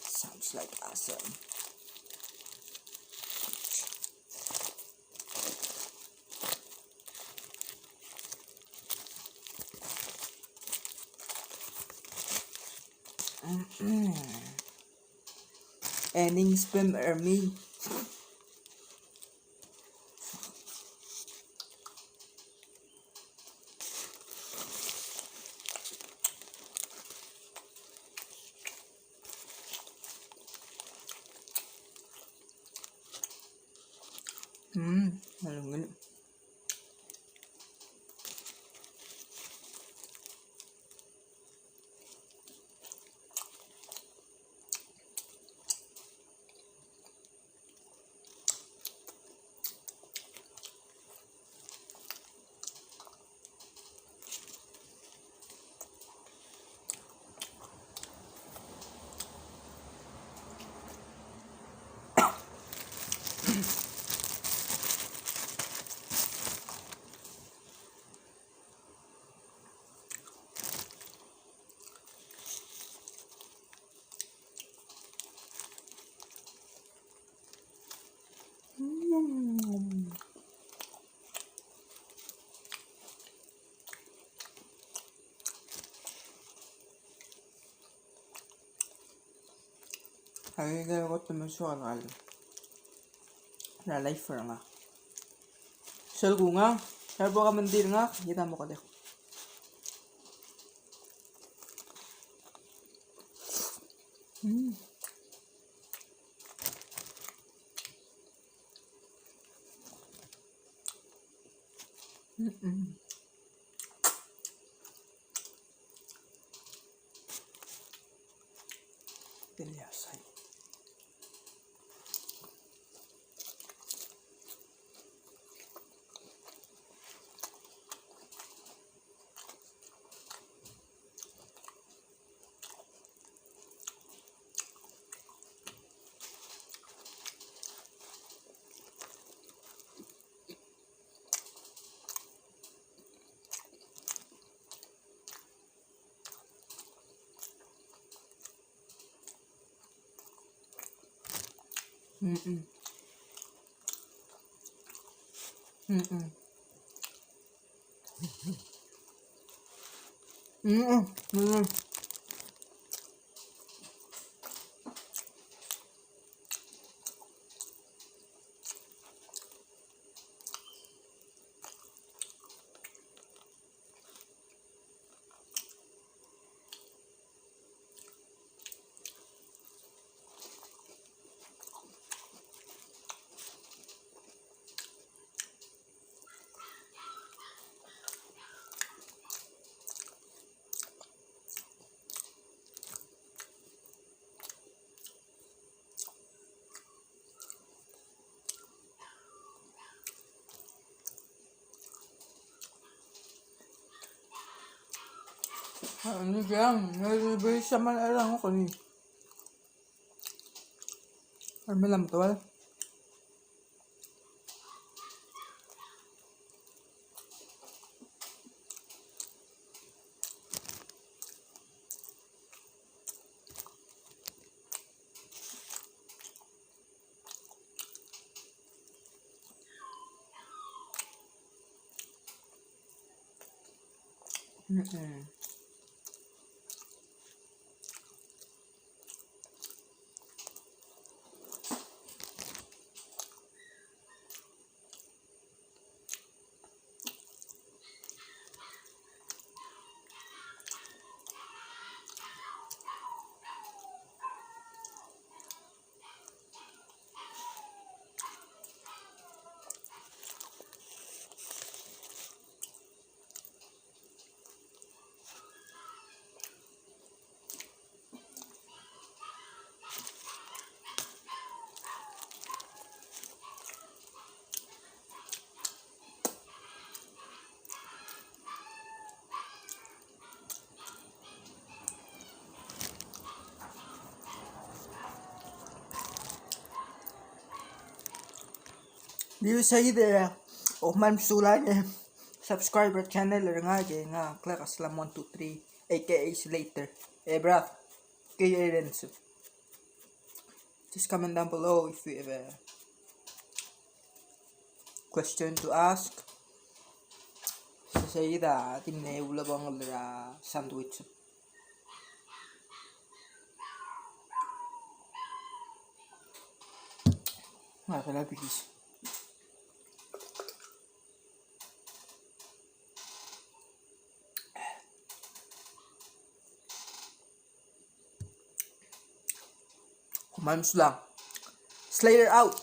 Sounds like awesome. Ending spam army. Alam nga. Ay, gawat naman siya kanal. Lalay for nga. Salgo nga. Sarbo ka mandir nga. Kita mo ka dek. Tilyasay. Ano dyan? Nalibay siya man alam ko ni. Ano malam to wala? Do you say there? Oh man, sulay subscriber channel nga kaya nga klakas lang 1 2 3 aka Slater. Eh bruh. experience. Just comment down below if you have a question to ask. Stasera tinneula bangla sandwich. Guarda, please. Kumain lang. Slayer out.